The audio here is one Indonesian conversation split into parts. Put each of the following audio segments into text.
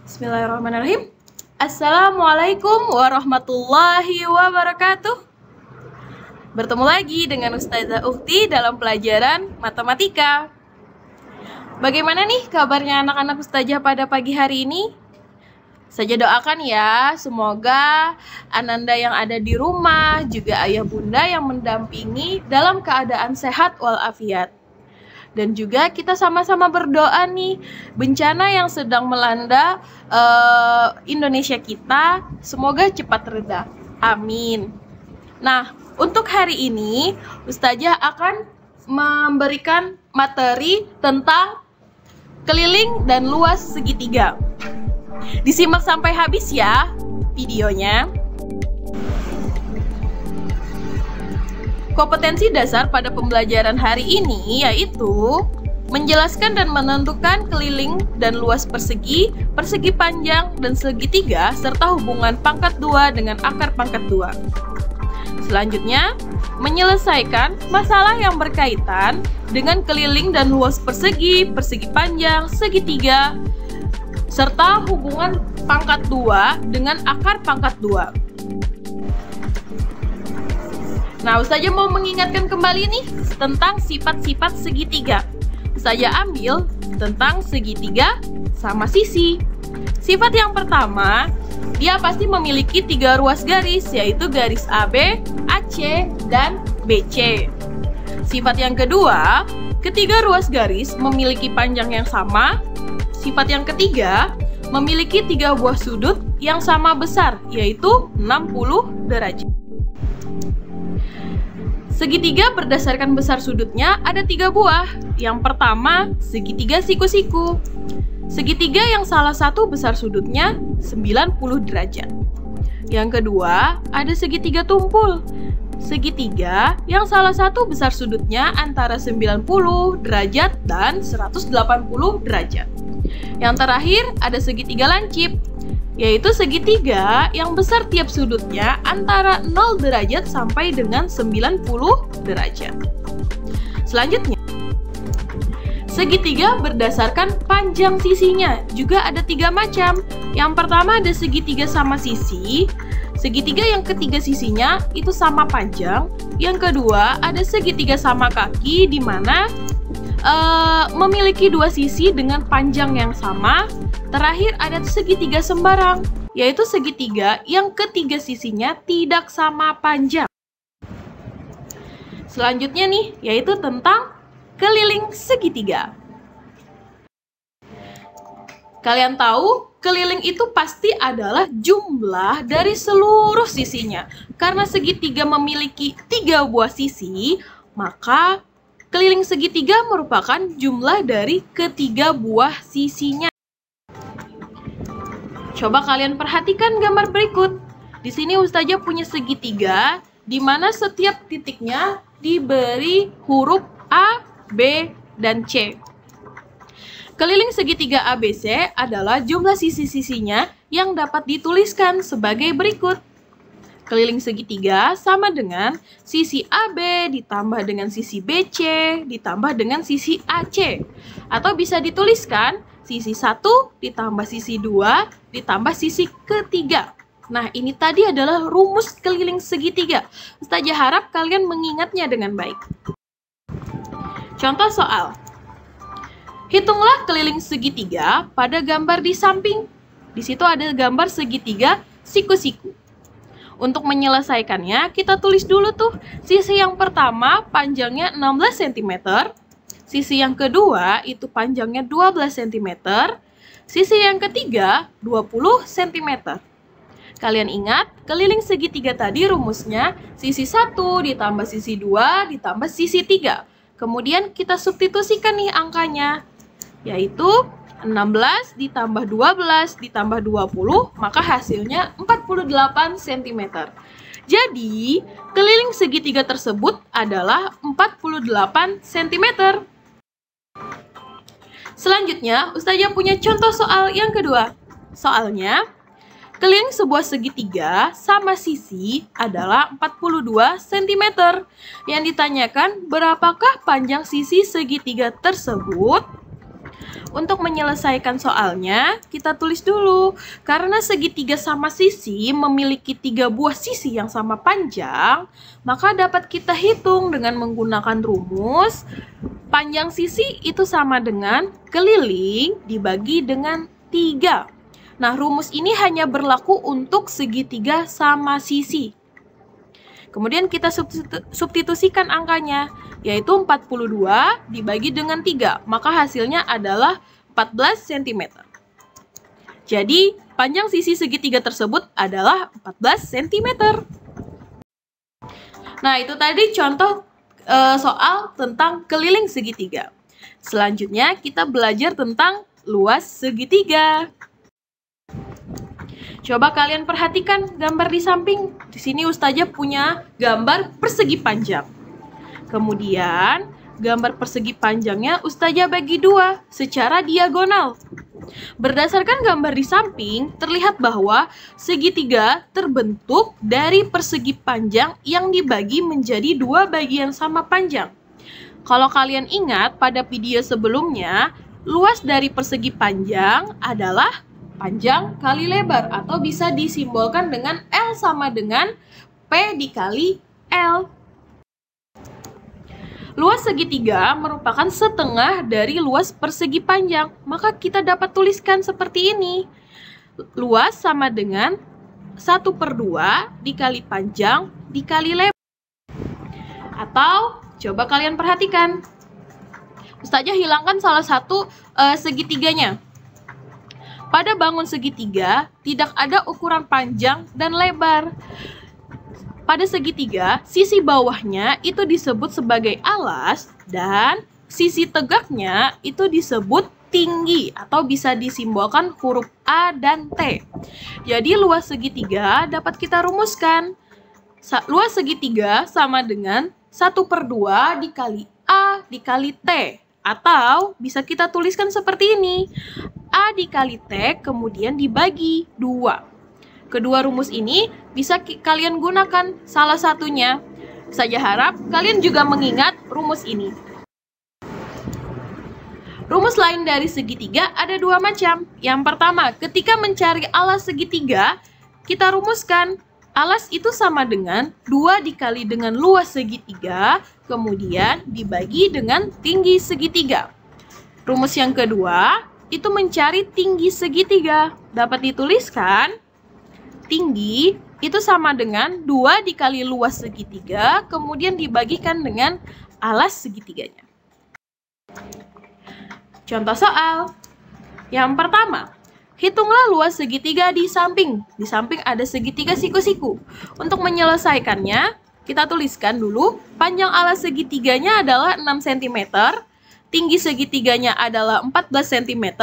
Bismillahirrahmanirrahim. Assalamualaikum warahmatullahi wabarakatuh. Bertemu lagi dengan Ustazah Ukti dalam pelajaran matematika. Bagaimana nih kabarnya anak-anak Ustazah pada pagi hari ini? Saya doakan ya, semoga Ananda yang ada di rumah, juga ayah bunda yang mendampingi dalam keadaan sehat walafiat. Dan juga kita sama-sama berdoa nih, bencana yang sedang melanda Indonesia kita, semoga cepat reda. Amin. Nah, untuk hari ini, Ustazah akan memberikan materi tentang keliling dan luas segitiga. Disimak sampai habis ya videonya. Kompetensi dasar pada pembelajaran hari ini yaitu menjelaskan dan menentukan keliling dan luas persegi, persegi panjang, dan segitiga, serta hubungan pangkat 2 dengan akar pangkat 2. Selanjutnya, menyelesaikan masalah yang berkaitan dengan keliling dan luas persegi, persegi panjang, segitiga, serta hubungan pangkat 2 dengan akar pangkat 2. Nah, Ustazah mau mengingatkan kembali nih tentang sifat-sifat segitiga. Ustazah ambil tentang segitiga sama sisi. Sifat yang pertama, dia pasti memiliki 3 ruas garis, yaitu garis AB, AC, dan BC. Sifat yang kedua, ketiga ruas garis memiliki panjang yang sama. Sifat yang ketiga, memiliki 3 buah sudut yang sama besar, yaitu 60 derajat. Segitiga berdasarkan besar sudutnya ada 3 buah. Yang pertama, segitiga siku-siku. Segitiga yang salah satu besar sudutnya 90 derajat. Yang kedua, ada segitiga tumpul. Segitiga yang salah satu besar sudutnya antara 90 derajat dan 180 derajat. Yang terakhir, ada segitiga lancip, yaitu segitiga yang besar tiap sudutnya antara 0 derajat sampai dengan 90 derajat. Selanjutnya, segitiga berdasarkan panjang sisinya juga ada 3 macam. Yang pertama ada segitiga sama sisi. Segitiga yang ketiga sisinya itu sama panjang. Yang kedua ada segitiga sama kaki, di mana memiliki 2 sisi dengan panjang yang sama. Terakhir ada segitiga sembarang, yaitu segitiga yang ketiga sisinya tidak sama panjang. Selanjutnya nih, yaitu tentang keliling segitiga. Kalian tahu, keliling itu pasti adalah jumlah dari seluruh sisinya. Karena segitiga memiliki 3 buah sisi, maka keliling segitiga merupakan jumlah dari ketiga buah sisinya. Coba kalian perhatikan gambar berikut. Di sini Ustazah punya segitiga, di mana setiap titiknya diberi huruf A, B, dan C. Keliling segitiga ABC adalah jumlah sisi-sisinya yang dapat dituliskan sebagai berikut. Keliling segitiga sama dengan sisi AB ditambah dengan sisi BC ditambah dengan sisi AC. Atau bisa dituliskan sisi 1 ditambah sisi 2 ditambah sisi ketiga. Nah, ini tadi adalah rumus keliling segitiga. Ustazah harap kalian mengingatnya dengan baik. Contoh soal. Hitunglah keliling segitiga pada gambar di samping. Di situ ada gambar segitiga siku-siku. Untuk menyelesaikannya, kita tulis dulu tuh. Sisi yang pertama panjangnya 16 cm. Sisi yang kedua itu panjangnya 12 cm. Sisi yang ketiga 20 cm. Kalian ingat, keliling segitiga tadi rumusnya sisi 1 ditambah sisi 2 ditambah sisi 3. Kemudian kita substitusikan nih angkanya, yaitu 16 ditambah 12 ditambah 20, maka hasilnya 48 cm. Jadi, keliling segitiga tersebut adalah 48 cm. Selanjutnya, Ustazah punya contoh soal yang kedua. Soalnya, keliling sebuah segitiga sama sisi adalah 42 cm. Yang ditanyakan, berapakah panjang sisi segitiga tersebut? Untuk menyelesaikan soalnya, kita tulis dulu. Karena segitiga sama sisi memiliki 3 buah sisi yang sama panjang, maka dapat kita hitung dengan menggunakan rumus panjang sisi itu sama dengan keliling dibagi dengan 3. Nah, rumus ini hanya berlaku untuk segitiga sama sisi. Kemudian kita substitusikan angkanya, yaitu 42 dibagi dengan 3, maka hasilnya adalah 14 cm. Jadi, panjang sisi segitiga tersebut adalah 14 cm. Nah, itu tadi contoh soal tentang keliling segitiga. Selanjutnya, kita belajar tentang luas segitiga. Coba kalian perhatikan gambar di samping. Di sini Ustazah punya gambar persegi panjang. Kemudian, gambar persegi panjangnya Ustazah bagi 2 secara diagonal. Berdasarkan gambar di samping, terlihat bahwa segitiga terbentuk dari persegi panjang yang dibagi menjadi 2 bagian sama panjang. Kalau kalian ingat pada video sebelumnya, luas dari persegi panjang adalah panjang kali lebar, atau bisa disimbolkan dengan L sama dengan P dikali L. Luas segitiga merupakan setengah dari luas persegi panjang, maka kita dapat tuliskan seperti ini. Luas sama dengan 1/2 dikali panjang dikali lebar. Atau coba kalian perhatikan, Ustazah hilangkan salah satu segitiganya. Pada bangun segitiga, tidak ada ukuran panjang dan lebar. Pada segitiga, sisi bawahnya itu disebut sebagai alas dan sisi tegaknya itu disebut tinggi atau bisa disimbolkan huruf A dan T. Jadi luas segitiga dapat kita rumuskan. Luas segitiga sama dengan 1/2 dikali A dikali T. Atau bisa kita tuliskan seperti ini. A dikali T kemudian dibagi 2. Kedua rumus ini bisa kalian gunakan salah satunya. Saya harap kalian juga mengingat rumus ini. Rumus lain dari segitiga ada 2 macam. Yang pertama, ketika mencari alas segitiga, kita rumuskan alas itu sama dengan 2 dikali dengan luas segitiga, kemudian dibagi dengan tinggi segitiga. Rumus yang kedua, itu mencari tinggi segitiga. Dapat dituliskan, tinggi itu sama dengan 2 dikali luas segitiga, kemudian dibagikan dengan alas segitiganya. Contoh soal. Yang pertama, hitunglah luas segitiga di samping. Di samping ada segitiga siku-siku. Untuk menyelesaikannya, kita tuliskan dulu panjang alas segitiganya adalah 6 cm. Tinggi segitiganya adalah 14 cm.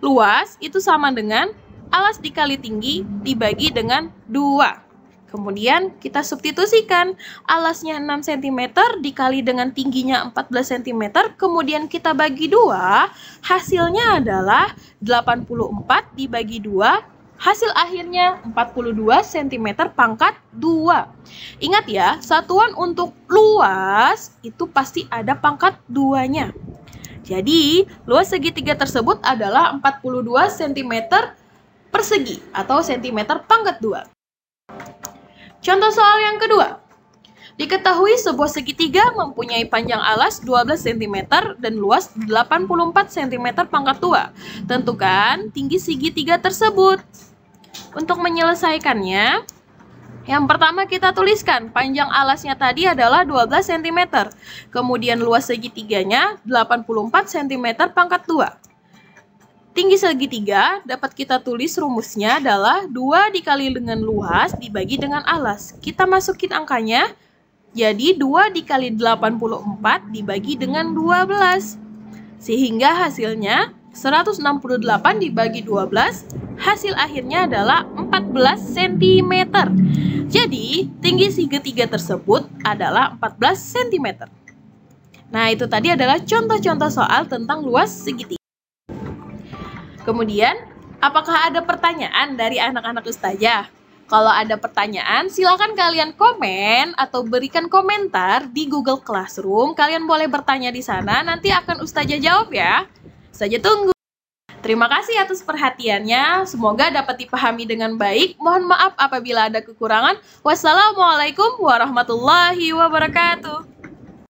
Luas itu sama dengan alas dikali tinggi dibagi dengan 2. Kemudian kita substitusikan alasnya 6 cm dikali dengan tingginya 14 cm. Kemudian kita bagi 2. Hasilnya adalah 84 dibagi 2. Hasil akhirnya 42 cm pangkat 2. Ingat ya, satuan untuk luas itu pasti ada pangkat 2-nya. Jadi, luas segitiga tersebut adalah 42 cm persegi atau cm pangkat 2. Contoh soal yang kedua. Diketahui sebuah segitiga mempunyai panjang alas 12 cm dan luas 84 cm pangkat 2. Tentukan tinggi segitiga tersebut. Untuk menyelesaikannya, yang pertama kita tuliskan panjang alasnya tadi adalah 12 cm. Kemudian luas segitiganya 84 cm pangkat 2. Tinggi segitiga dapat kita tulis rumusnya adalah 2 dikali dengan luas dibagi dengan alas. Kita masukin angkanya, jadi 2 dikali 84 dibagi dengan 12. Sehingga hasilnya 168 dibagi 12, hasil akhirnya adalah 14 cm. Jadi, tinggi segitiga tersebut adalah 14 cm. Nah, itu tadi adalah contoh-contoh soal tentang luas segitiga. Kemudian, apakah ada pertanyaan dari anak-anak Ustazah? Kalau ada pertanyaan, silakan kalian komen atau berikan komentar di Google Classroom. Kalian boleh bertanya di sana, nanti akan Ustazah jawab ya. saja tunggu. Terima kasih atas perhatiannya, semoga dapat dipahami dengan baik. Mohon maaf apabila ada kekurangan. Wassalamualaikum warahmatullahi wabarakatuh.